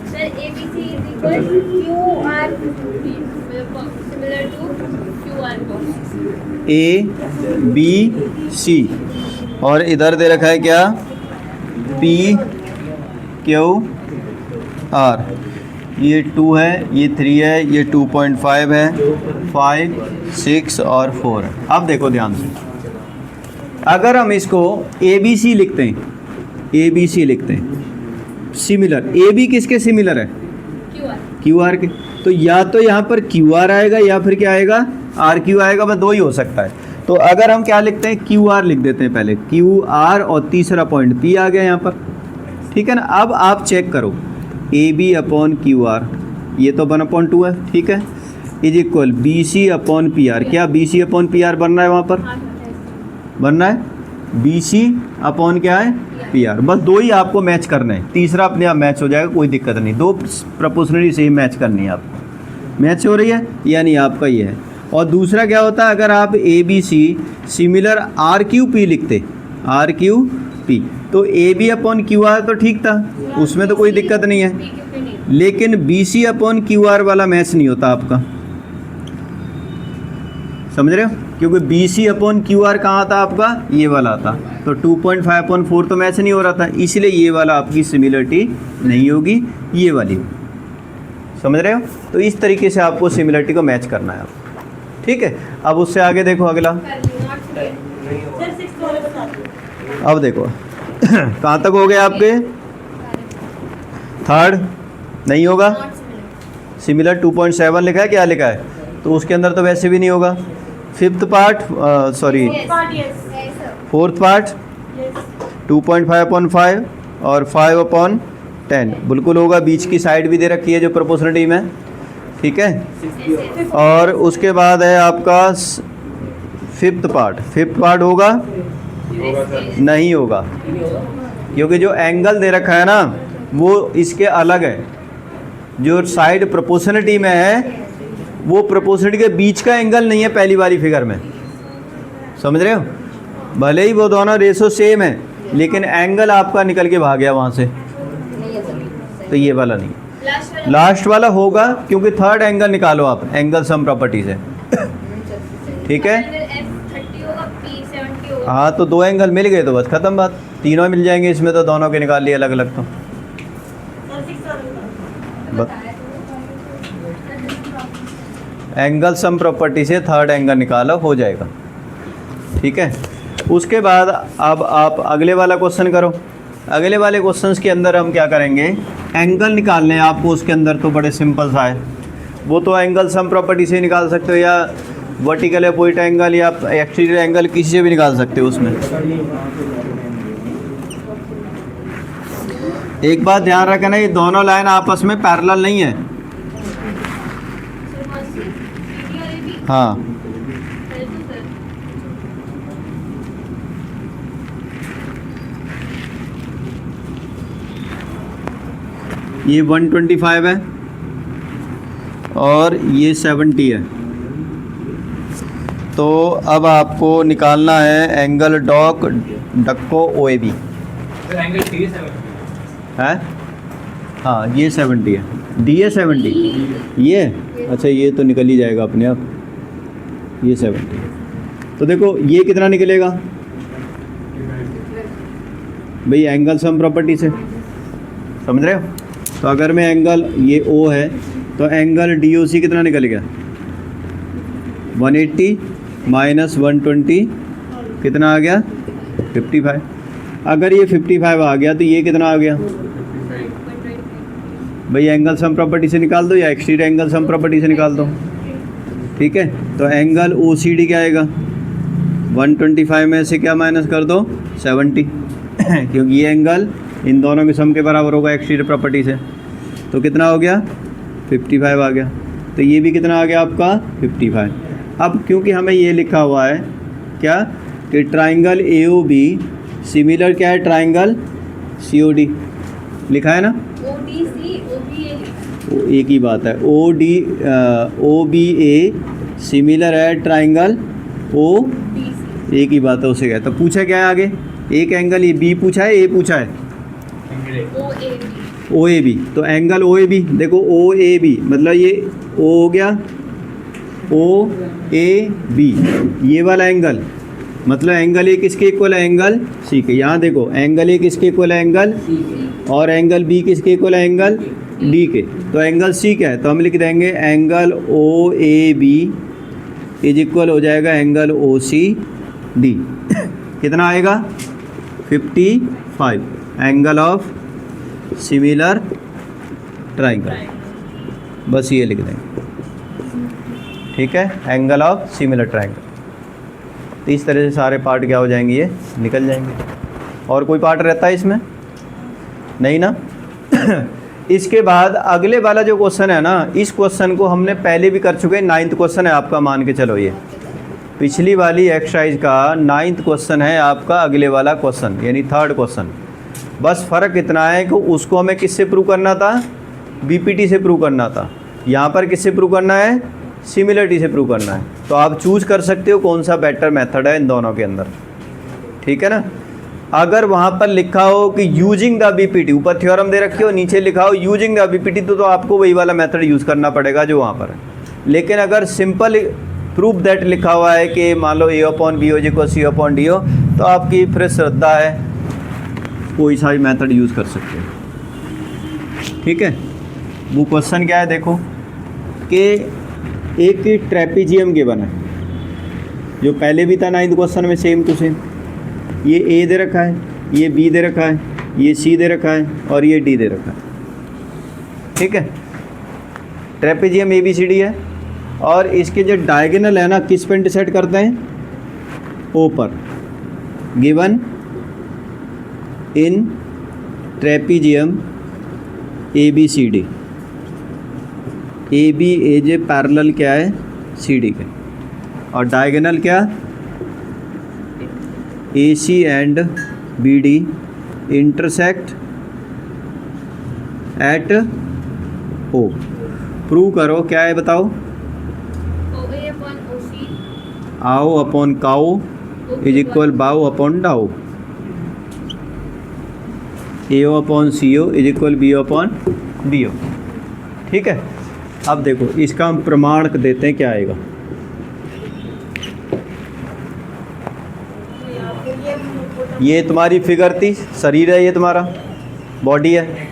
Sir, ABC is equal QRP, similar to QR box. A B C और इधर दे रखा है क्या, पी क्यू आर, ये 2 है, ये 3 है, ये 2.5 है, 5 6 और 4 है। अब देखो ध्यान से, अगर हम इसको ए बी सी लिखते हैं, ए बी सी लिखते हैं, सिमिलर, ए बी किसके सिमिलर है, QR. क्यू आर के, तो या तो यहाँ पर क्यू आर आएगा या फिर क्या आएगा, आर क्यू आएगा, बस दो ही हो सकता है। तो अगर हम क्या लिखते हैं, क्यू आर लिख देते हैं पहले, क्यू आर और तीसरा पॉइंट पी आ गया यहाँ पर, ठीक है ना। अब आप चेक करो, A B upon Q R, ये तो 1/2 है, ठीक है, is equal B C upon P R, क्या B C upon P R बन रहा है, वहाँ पर बन रहा है बी सी अपॉन क्या है, पी आर, बस दो ही आपको मैच करना है, तीसरा अपने आप मैच हो जाएगा, कोई दिक्कत नहीं, दो प्रोपोर्शनली से ही मैच करनी है आपको, मैच हो रही है यानी आपका ये है। और दूसरा क्या होता है, अगर आप A B C similar R Q P लिखते, आर क्यू पी, तो A B upon Q R तो ठीक था, उसमें तो कोई दिक्कत नहीं है, लेकिन B C upon Q R वाला मैच नहीं होता आपका, समझ रहे हो, क्योंकि B C upon Q R कहाँ था आपका, ये वाला था, तो 2.5/4 तो मैच नहीं हो रहा था, इसलिए ये वाला आपकी सिमिलरिटी नहीं होगी, ये वाली, समझ रहे हो। तो इस तरीके से आपको सिमिलरिटी को मैच करना है आपको, ठीक है। अब उससे आगे देखो अगला, अब देखो कहाँ तक हो गए आपके, थर्ड नहीं होगा, सिमिलर 2.7 लिखा है, क्या लिखा है, तो उसके अंदर तो वैसे भी नहीं होगा। Fifth part, sorry fourth part 2.5/5 और 5/10 बिल्कुल होगा, बीच की साइड भी दे रखी है जो प्रोपोर्शनलिटी में, ठीक है। और उसके बाद है आपका फिफ्थ पार्ट होगा, नहीं होगा, क्योंकि जो एंगल दे रखा है ना वो इसके अलग है, जो साइड प्रोपोर्शनलिटी में है वो प्रोपोर्शनलिटी के बीच का एंगल नहीं है पहली वाली फिगर में, समझ रहे हो, भले ही वो दोनों रेशो सेम है लेकिन एंगल आपका निकल के भाग गया वहाँ से, तो ये वाला नहीं, लास्ट वाला होगा, क्योंकि थर्ड एंगल निकालो आप एंगल सम प्रॉपर्टी से, ठीक है। हाँ तो दो एंगल मिल गए तो बस खत्म बात, तीनों मिल जाएंगे इसमें, तो दोनों के निकाल लिए अलग अलग, तो एंगल सम प्रॉपर्टी से थर्ड एंगल निकाला हो जाएगा, ठीक है। उसके बाद अब आप अगले वाला क्वेश्चन करो। अगले वाले क्वेश्चंस के अंदर हम क्या करेंगे, एंगल निकालने हैं आपको, उसके अंदर तो बड़े सिंपल सा है, वो तो एंगल सम प्रॉपर्टी से निकाल सकते हो, या वर्टिकल अपोजिट एंगल या एक्सटीरियर एंगल किसी से भी निकाल सकते हो उसमें। एक बात ध्यान रखना, ये दोनों लाइन आपस में पैरेलल नहीं है, हाँ ये 125 है और ये 70 है। तो अब आपको निकालना है एंगल डक्को ओ ए बी है। हाँ ये 70 है, डी है 70 ये। अच्छा ये तो निकल ही जाएगा अपने आप, ये 70। तो देखो ये कितना निकलेगा भाई, एंगल सम प्रॉपर्टी से, समझ रहे हो। तो अगर मैं एंगल ये ओ है तो एंगल डी ओ सी कितना निकल गया, 180 माइनस 120 कितना आ गया, 55। अगर ये 55 आ गया तो ये कितना आ गया भाई, एंगल सम प्रॉपर्टी से निकाल दो या एक्सट्रीड एंगल सम प्रॉपर्टी से निकाल दो। ठीक है, तो एंगल ओ सी डी क्या आएगा, 125 में से क्या माइनस कर दो, 70 क्योंकि ये एंगल इन दोनों के सम के बराबर होगा एक्सट्रीड प्रॉपर्टी से। तो कितना हो गया, 55 आ गया। तो ये भी कितना आ गया आपका, 55। अब क्योंकि हमें ये लिखा हुआ है क्या कि triangle A O B similar क्या है, ट्राइंगल सी ओ डी लिखा है ना, ODC OBA एक ही बात है, ओ बी ए सिमिलर है ट्राइंगल ओ, DC एक ही बात है उसे कहते। तो पूछा क्या है आगे, एक एंगल ये बी पूछा है, ए पूछा है, OAB ओ ए बी। तो एंगल ओ ए बी देखो, ओ ए बी मतलब ये ओ हो गया, ओ ए बी ये वाला एंगल, मतलब एंगल ए किसके इक्वल है, एंगल सी के। यहाँ देखो एंगल ए किसके इक्वल है, एंगल, और एंगल बी किसके इक्वल है, एंगल डी के। तो एंगल सी क्या है, तो हम लिख देंगे angle O A B is equal हो जाएगा एंगल ओ सी डी। कितना आएगा, 55 एंगल ऑफ सिमिलर ट्राइंगल, बस ये लिख देंगे। ठीक है, एंगल ऑफ सिमिलर ट्राइंगल। तो इस तरह से सारे पार्ट क्या हो जाएंगे, ये निकल जाएंगे। और कोई पार्ट रहता है इसमें नहीं ना। इसके बाद अगले वाला जो क्वेश्चन है ना, इस क्वेश्चन को हमने पहले भी कर चुके हैं, 9th क्वेश्चन है आपका, मान के चलो ये पिछली वाली एक्सरसाइज का 9th क्वेश्चन है आपका, अगले वाला क्वेश्चन यानी 3rd क्वेश्चन। बस फ़र्क इतना है कि उसको हमें किससे प्रूव करना था, बीपीटी से प्रूव करना था। यहाँ पर किससे प्रूव करना है, सिमिलरिटी से प्रूव करना है। तो आप चूज कर सकते हो कौन सा बेटर मेथड है इन दोनों के अंदर। ठीक है ना। अगर वहाँ पर लिखा हो कि यूजिंग द बीपीटी, ऊपर थ्योरम दे रखी हो, नीचे लिखा हो यूजिंग द बीपीटी, तो आपको वही वाला मेथड यूज़ करना पड़ेगा जो वहाँ पर है। लेकिन अगर सिंपल प्रूफ दैट लिखा हुआ है कि मान लो A/B हो इक्वल C/D हो, तो आपकी फिर श्रद्धा है, कोई सा भी मेथड यूज़ कर सकते हैं। ठीक है, वो क्वेश्चन क्या है देखो कि एक ट्रेपीजियम गिवन है, जो पहले भी था 9th क्वेश्चन में, सेम टू सेम। ये ए दे रखा है, ये बी दे रखा है, ये सी दे रखा है और ये डी दे रखा है। ठीक है, ट्रेपीजियम ABCD है और इसके जो डायगोनल है ना, किस पे इंटरसेक्ट करते हैं, ओ पर। Given in trapezium ABCD, AB as a parallel क्या है, CD के, और डायगोनल क्या, AC and BD intersect at O। Prove करो, क्या है बताओ, OA/OC आओ अपॉन काओ इज इक्वल बाओ अपॉन डाओ, AO/CO इज इक्वल BO/DO। ठीक है, अब देखो इसका हम प्रमाण देते हैं, क्या आएगा। ये तुम्हारी फिगर थी, शरीर है, ये तुम्हारा बॉडी है।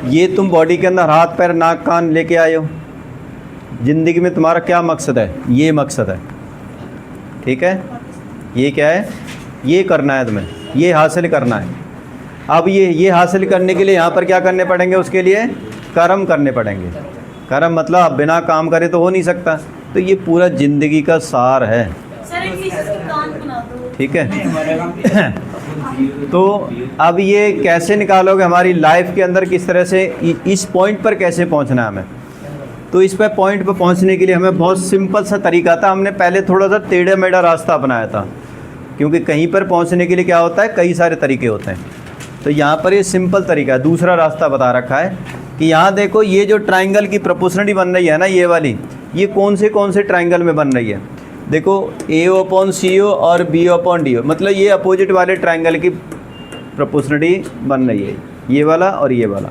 ये तुम बॉडी के अंदर हाथ पैर नाक कान लेके आए हो। ज़िंदगी में तुम्हारा क्या मकसद है, ये मकसद है। ठीक है, ये क्या है, ये करना है तुम्हें, ये हासिल करना है। अब ये हासिल करने के लिए यहाँ पर क्या करने पड़ेंगे, उसके लिए कर्म करने पड़ेंगे। कर्म मतलब अब बिना काम करे तो हो नहीं सकता। तो ये पूरा ज़िंदगी का सार है। ठीक है। तो अब ये कैसे निकालोगे, हमारी लाइफ के अंदर किस तरह से इस पॉइंट पर कैसे पहुंचना है हमें। तो इस पर पॉइंट पर पहुंचने के लिए हमें बहुत सिंपल सा तरीका था। हमने पहले थोड़ा सा टेढ़ा मेढ़ा रास्ता अपनाया था, क्योंकि कहीं पर पहुंचने के लिए क्या होता है, कई सारे तरीके होते हैं। तो यहाँ पर ये सिंपल तरीका है, दूसरा रास्ता बता रखा है कि यहाँ देखो ये जो ट्राइंगल की प्रोपोर्शनलिटी बन रही है ना, ये वाली, ये कौन से ट्राइंगल में बन रही है। देखो AO/CO और BO/DO, मतलब ये अपोजिट वाले ट्राइंगल की प्रोपोर्शनलिटी बन रही है, ये वाला और ये वाला।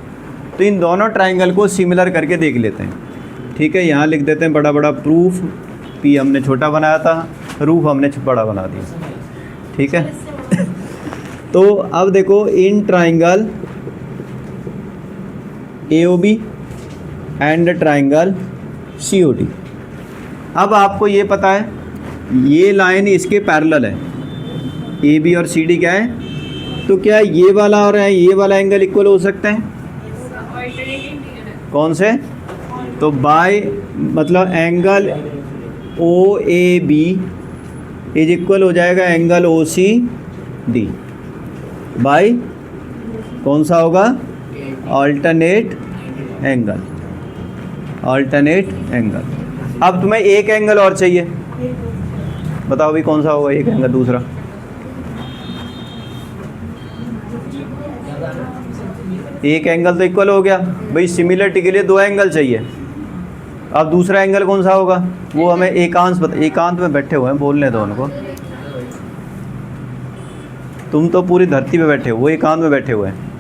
तो इन दोनों ट्राइंगल को सिमिलर करके देख लेते हैं। ठीक है, यहाँ लिख देते हैं बड़ा बड़ा प्रूफ, P हमने छोटा बनाया था, रूफ हमने बड़ा बना दिया। ठीक है तो अब देखो in triangle AOB and triangle COD, अब आपको ये पता है ये लाइन इसके पैरेलल है, AB और CD क्या है, तो क्या ये वाला और ये वाला एंगल इक्वल हो सकते हैं? कौन से? तो बाय मतलब एंगल OAB इज इक्वल हो जाएगा एंगल OCD बाय कौन सा होगा? Alternate angle, alternate angle. अब तुम्हें एक एंगल और चाहिए, बताओ भी कौन सा होगा एक एंगल दूसरा? एक एंगल तो इक्वल हो गया भाई, सिमिलरिटी के लिए दो एंगल चाहिए। अब दूसरा एंगल कौन सा होगा वो हमें एकांत में बैठे हुए हैं, बोलने दो उनको। तुम तो पूरी धरती पे बैठे हो, वो एकांत में बैठे हुए हैं।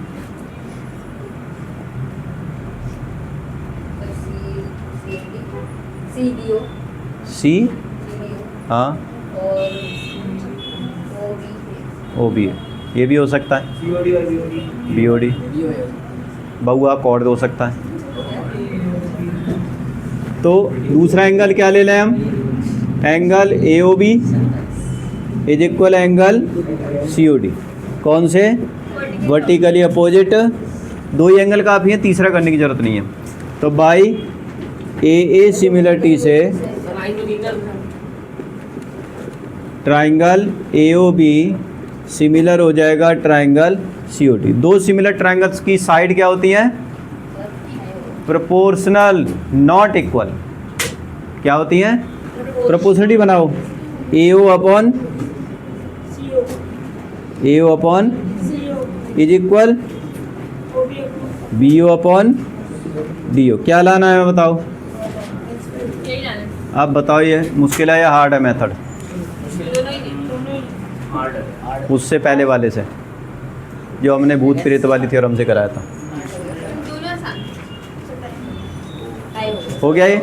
सी हाँ OB, ये भी हो सकता है, BOD बहुआ कॉर्ड हो सकता है। तो दूसरा एंगल क्या ले लें हम? Angle AOB is equal angle COD, कौन से? Vertically opposite. दो ही एंगल काफ़ी है, तीसरा करने की ज़रूरत नहीं है। तो बाई AA सिमिलरिटी से ट्राइंगल AOB सिमिलर हो जाएगा ट्राइंगल COD। दो सिमिलर ट्राइंगल्स की साइड क्या होती है? Proportional, not equal. क्या होती है? प्रोपोर्शनलिटी बनाओ, AO इज इक्वल BO/DO। क्या लाना है बताओ? आप बताओ, ये मुश्किल है या हार्ड है मेथड? उससे पहले वाले से जो हमने भूत प्रेत वाली थ्योरम से कराया था। हो गया ये?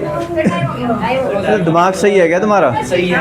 दिमाग सही है क्या तुम्हारा? सही है।